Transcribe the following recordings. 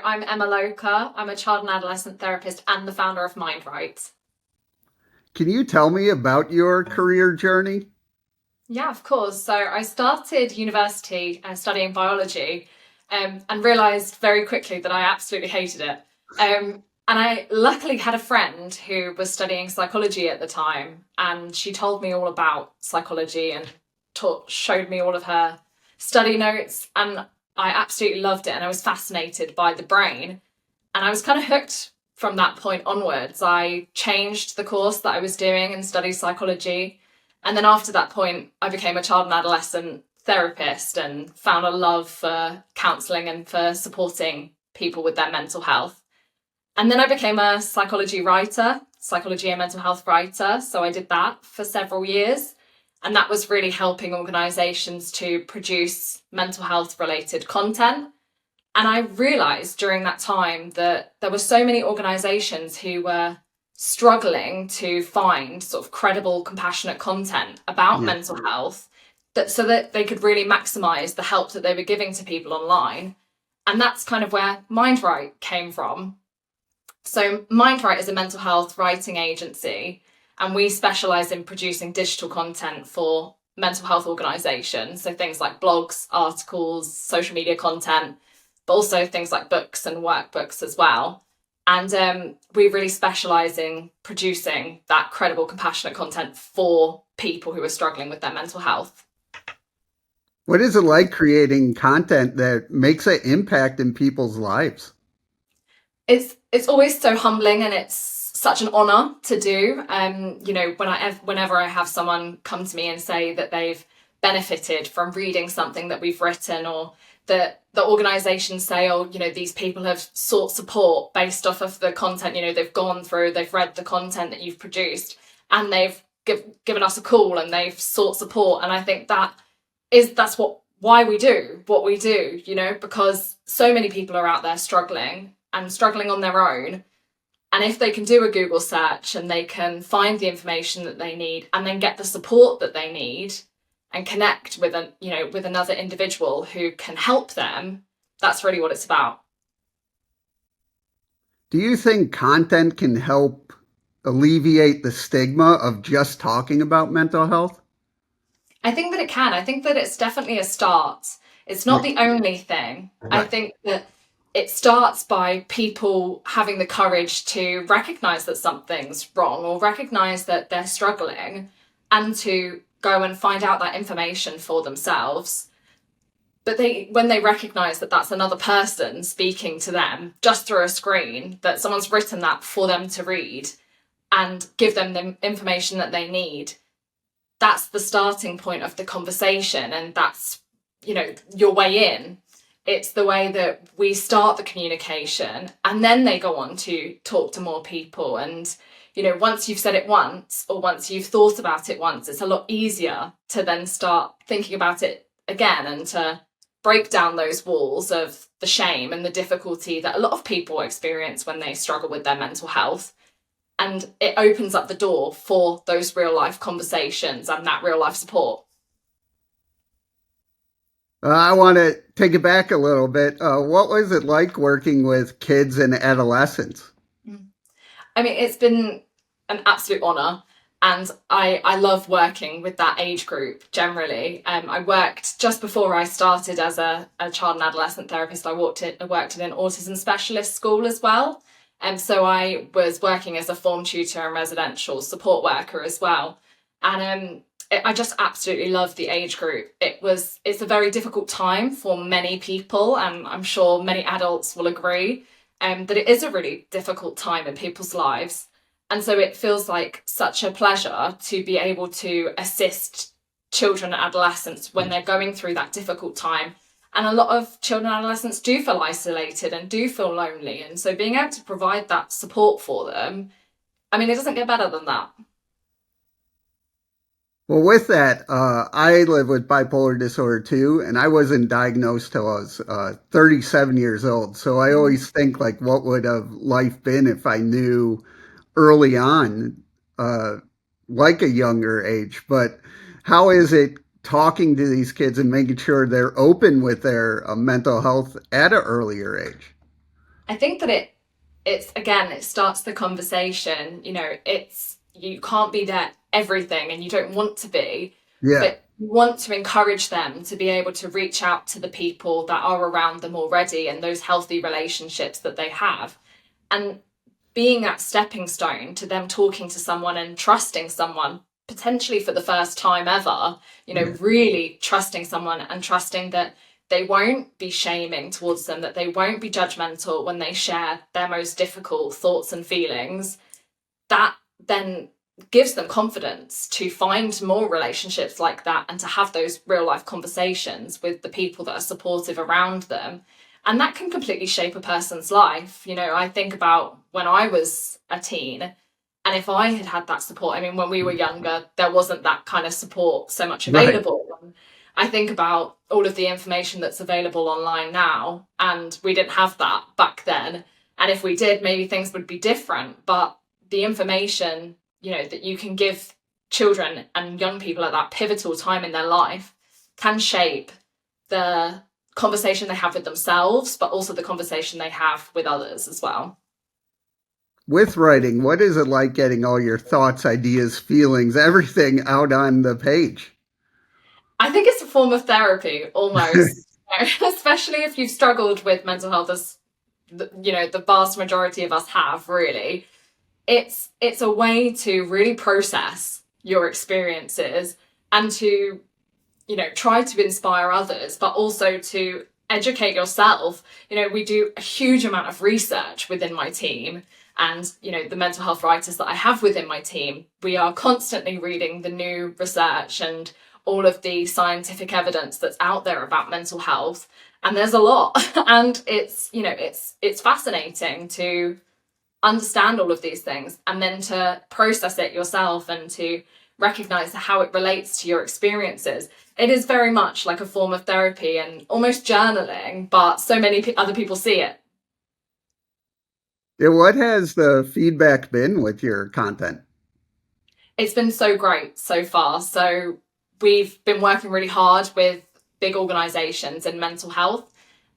I'm Emma Loker. I'm a child and adolescent therapist and the founder of MindWrite. Can you tell me about your career journey? Yeah, of course. So I started university studying biology and realised very quickly that I absolutely hated it. And I luckily had a friend who was studying psychology at the time, and she told me all about psychology and showed me all of her study notes. And I absolutely loved it. And I was fascinated by the brain. And I was kind of hooked from that point onwards. I changed the course that I was doing and studied psychology. And then after that point, I became a child and adolescent therapist and found a love for counselling and for supporting people with their mental health. And then I became a psychology writer, psychology and mental health writer. So I did that for several years. And that was really helping organisations to produce mental health related content. And I realised during that time that there were so many organisations who were struggling to find sort of credible, compassionate content about Yeah. mental health that so that they could really maximise the help that they were giving to people online. And that's kind of where MindWrite came from. So MindWrite is a mental health writing agency, and we specialise in producing digital content for mental health organisations. So things like blogs, articles, social media content, but also things like books and workbooks as well. And we really specialise in producing that credible, compassionate content for people who are struggling with their mental health. What is it like creating content that makes an impact in people's lives? It's always so humbling, and it's such an honour to do. Whenever I have someone come to me and say that they've benefited from reading something that we've written, or that the organisations say, oh, these people have sought support based off of the content, they've gone through, they've read the content that you've produced, and they've given us a call and they've sought support. And I think that's why we do what we do, because so many people are out there struggling and struggling on their own. And if they can do a Google search and they can find the information that they need and then get the support that they need and connect with with another individual who can help them, that's really what it's about. Do you think content can help alleviate the stigma of just talking about mental health? I think that it can. I think that it's definitely a start. It's not Yeah. the only thing. I Right. think that it starts by people having the courage to recognize that something's wrong or recognize that they're struggling, and to go and find out that information for themselves. But when they recognize that that's another person speaking to them just through a screen, that someone's written that for them to read and give them the information that they need, that's the starting point of the conversation. And that's, your way in. It's the way that we start the communication, and then they go on to talk to more people. And, once you've said it once, or once you've thought about it once, it's a lot easier to then start thinking about it again and to break down those walls of the shame and the difficulty that a lot of people experience when they struggle with their mental health. And it opens up the door for those real life conversations and that real life support. I want to take it back a little bit. What was it like working with kids and adolescents? I mean, it's been an absolute honour, and I love working with that age group generally. I worked just before I started as a child and adolescent therapist. I worked in an autism specialist school as well. And so I was working as a form tutor and residential support worker as well. And I just absolutely love the age group. It's a very difficult time for many people, and I'm sure many adults will agree that it is a really difficult time in people's lives. And so it feels like such a pleasure to be able to assist children and adolescents when they're going through that difficult time. And a lot of children and adolescents do feel isolated and do feel lonely. And so being able to provide that support for them, I mean, it doesn't get better than that. Well, with that, I live with bipolar disorder too, and I wasn't diagnosed till I was 37 years old. So I always think like, what would have life been if I knew early on, uh, like a younger age? But how is it talking to these kids and making sure they're open with their mental health at an earlier age? I think that it's again, it starts the conversation. It's you can't be there everything, and you don't want to be, Yeah. but you want to encourage them to be able to reach out to the people that are around them already and those healthy relationships that they have, and being that stepping stone to them talking to someone and trusting someone potentially for the first time ever, Yeah. really trusting someone and trusting that they won't be shaming towards them, that they won't be judgmental when they share their most difficult thoughts and feelings. That then gives them confidence to find more relationships like that and to have those real life conversations with the people that are supportive around them. And that can completely shape a person's life. I think about when I was a teen, and if I had had that support, I mean, when we were younger, there wasn't that kind of support so much Right. available. I think about all of the information that's available online now, and we didn't have that back then. And if we did, maybe things would be different. But the information, that you can give children and young people at that pivotal time in their life can shape the conversation they have with themselves, but also the conversation they have with others as well. With writing, what is it like getting all your thoughts, ideas, feelings, everything out on the page? I think it's a form of therapy almost, especially if you've struggled with mental health, as the vast majority of us have, really. It's a way to really process your experiences and to try to inspire others, but also to educate yourself. We do a huge amount of research within my team, and the mental health writers that I have within my team, we are constantly reading the new research and all of the scientific evidence that's out there about mental health, and there's a lot. And it's fascinating to understand all of these things and then to process it yourself and to recognize how it relates to your experiences. It is very much like a form of therapy and almost journaling, but so many other people see it. Yeah, what has the feedback been with your content? It's been so great so far. So we've been working really hard with big organizations in mental health,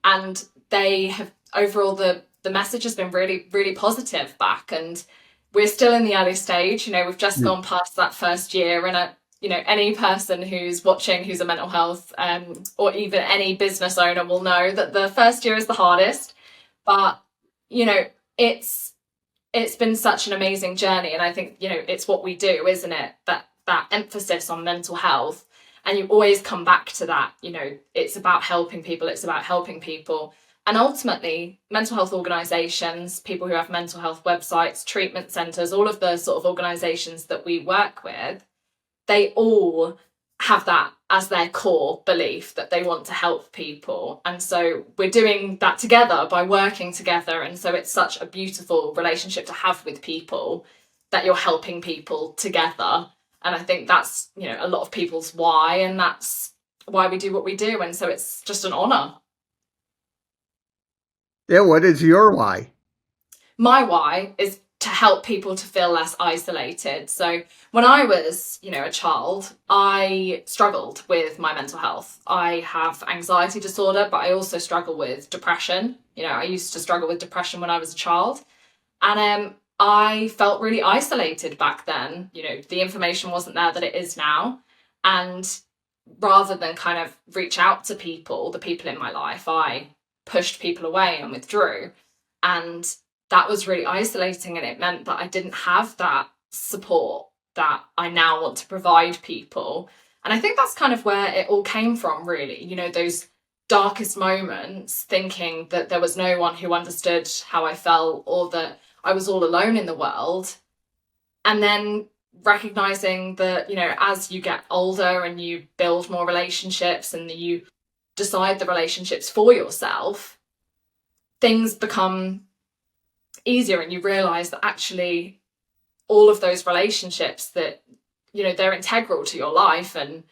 and they have overall the message has been really, really positive back. And we're still in the early stage. We've just gone past that first year, and any person who's watching who's a mental health or even any business owner will know that the first year is the hardest. But you know it's been such an amazing journey, and I think it's what we do, isn't it, that emphasis on mental health, and you always come back to that. It's about helping people, and ultimately mental health organizations, people who have mental health websites, treatment centers, all of the sort of organizations that we work with, they all have that as their core belief, that they want to help people. And so we're doing that together by working together. And so it's such a beautiful relationship to have with people, that you're helping people together. And I think that's, a lot of people's why, and that's why we do what we do. And so it's just an honor. Yeah, what is your why? My why is to help people to feel less isolated. So when I was, a child, I struggled with my mental health. I have anxiety disorder, but I also struggle with depression. I used to struggle with depression when I was a child. And I felt really isolated back then. The information wasn't there that it is now. And rather than kind of reach out to people, the people in my life, I pushed people away and withdrew. And that was really isolating, and it meant that I didn't have that support that I now want to provide people. And I think that's kind of where it all came from, really. Those darkest moments, thinking that there was no one who understood how I felt, or that I was all alone in the world. And then recognizing that, as you get older and you build more relationships and you decide the relationships for yourself, things become easier, and you realize that actually all of those relationships, that they're integral to your life and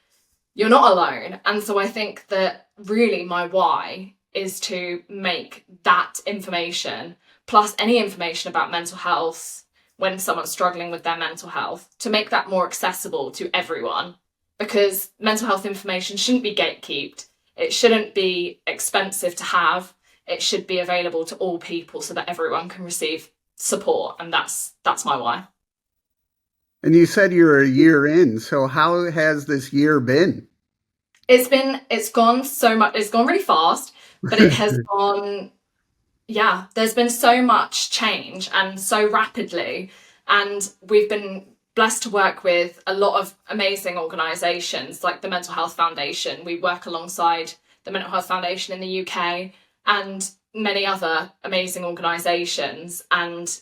you're not alone. And so I think that really my why is to make that information, plus any information about mental health when someone's struggling with their mental health, to make that more accessible to everyone, because mental health information shouldn't be gatekept. It shouldn't be expensive to have. it should be available to all people so that everyone can receive support. And that's my why. And you said you're a year in, so how has this year been? It's gone so much, it's gone really fast, but it has gone, yeah, there's been so much change and so rapidly. And we've been blessed to work with a lot of amazing organisations like the Mental Health Foundation. We work alongside the Mental Health Foundation in the UK and many other amazing organisations. And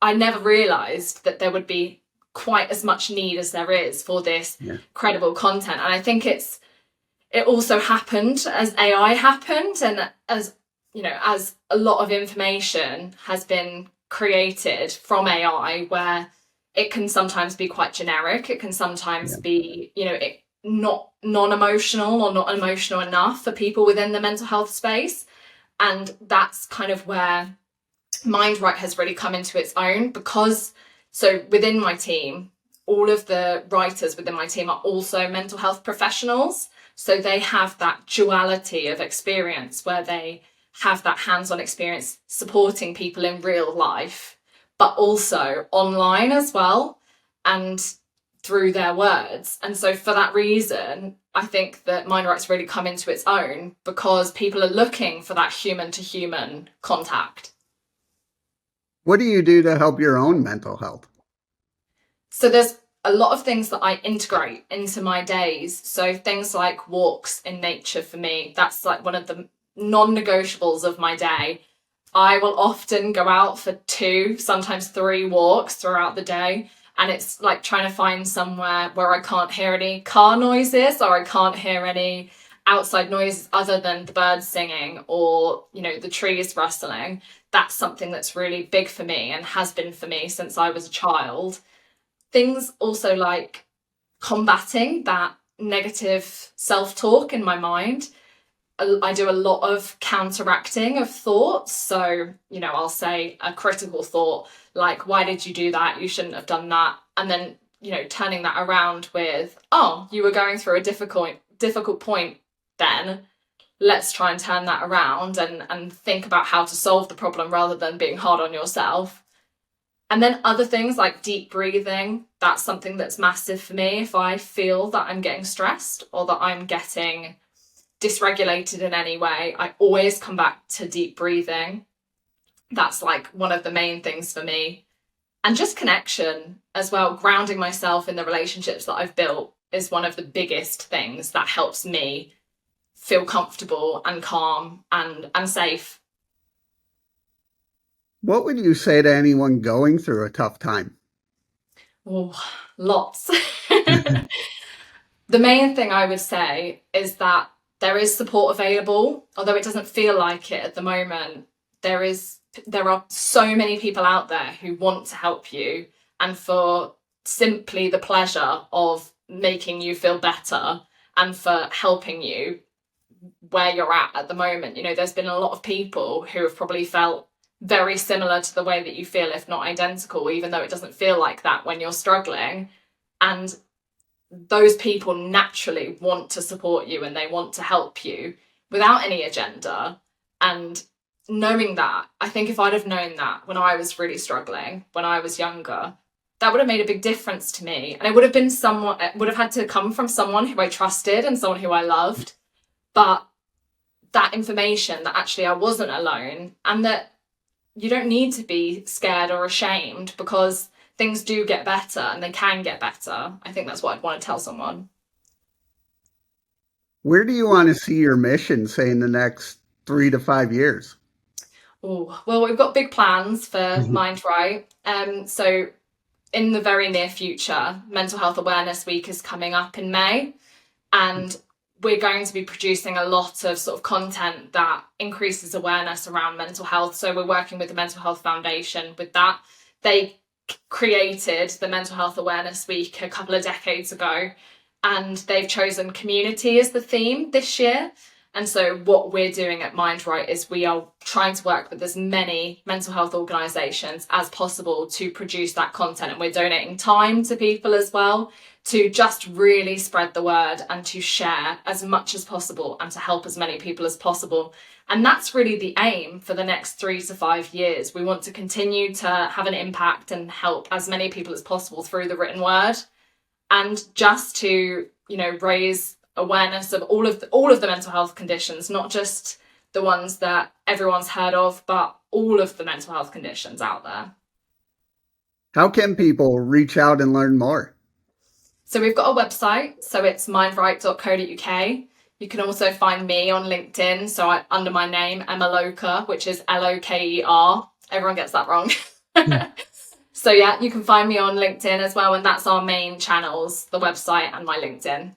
I never realised that there would be quite as much need as there is for this credible content. And I think it also happened as AI happened, and as as a lot of information has been created from AI, where it can sometimes be quite generic. It can sometimes be, not non-emotional or not emotional enough for people within the mental health space. And that's kind of where MindWrite has really come into its own, because so within my team, all of the writers within my team are also mental health professionals. So they have that duality of experience where they have that hands-on experience supporting people in real life, but also online as well and through their words. And so for that reason, I think that MindWrite's really come into its own, because people are looking for that human-to-human contact. What do you do to help your own mental health? So there's a lot of things that I integrate into my days. So things like walks in nature for me, that's like one of the non-negotiables of my day. I will often go out for 2, sometimes 3 walks throughout the day. And it's like trying to find somewhere where I can't hear any car noises or I can't hear any outside noises other than the birds singing or, the trees rustling. That's something that's really big for me and has been for me since I was a child. Things also like combating that negative self-talk in my mind. I do a lot of counteracting of thoughts. So, I'll say a critical thought like, why did you do that? You shouldn't have done that. And then, turning that around with, oh, you were going through a difficult point then. Let's try and turn that around and think about how to solve the problem rather than being hard on yourself. And then other things like deep breathing, that's something that's massive for me. If I feel that I'm getting stressed or that I'm getting dysregulated in any way, I always come back to deep breathing. That's like one of the main things for me. And just connection as well, grounding myself in the relationships that I've built is one of the biggest things that helps me feel comfortable and calm and safe. What would you say to anyone going through a tough time? Oh, lots. The main thing I would say is that there is support available, although it doesn't feel like it at the moment. There are so many people out there who want to help you, and for simply the pleasure of making you feel better and for helping you where you're at the moment. There's been a lot of people who have probably felt very similar to the way that you feel, if not identical, even though it doesn't feel like that when you're struggling. And those people naturally want to support you and they want to help you without any agenda. And knowing that, I think if I'd have known that when I was really struggling, when I was younger, that would have made a big difference to me. And it would have had to come from someone who I trusted and someone who I loved. But that information that actually I wasn't alone, and that you don't need to be scared or ashamed, because things do get better and they can get better. I think that's what I'd want to tell someone. Where do you want to see your mission, say, in the next 3 to 5 years? Oh, well, we've got big plans for MindRite. So in the very near future, Mental Health Awareness Week is coming up in May, and we're going to be producing a lot of sort of content that increases awareness around mental health. So we're working with the Mental Health Foundation with that. They created the Mental Health Awareness Week a couple of decades ago, and they've chosen community as the theme this year. And so what we're doing at MindWrite is we are trying to work with as many mental health organisations as possible to produce that content. And we're donating time to people as well to just really spread the word and to share as much as possible and to help as many people as possible. And that's really the aim for the next 3 to 5 years. We want to continue to have an impact and help as many people as possible through the written word, and just to, raise awareness of all of the mental health conditions, not just the ones that everyone's heard of, but all of the mental health conditions out there. How can people reach out and learn more? So we've got a website, so it's mindwrite.co.uk. You can also find me on LinkedIn, so under my name, Emma Loker, which is Loker. Everyone gets that wrong. So yeah, you can find me on LinkedIn as well, and that's our main channels, the website and my LinkedIn.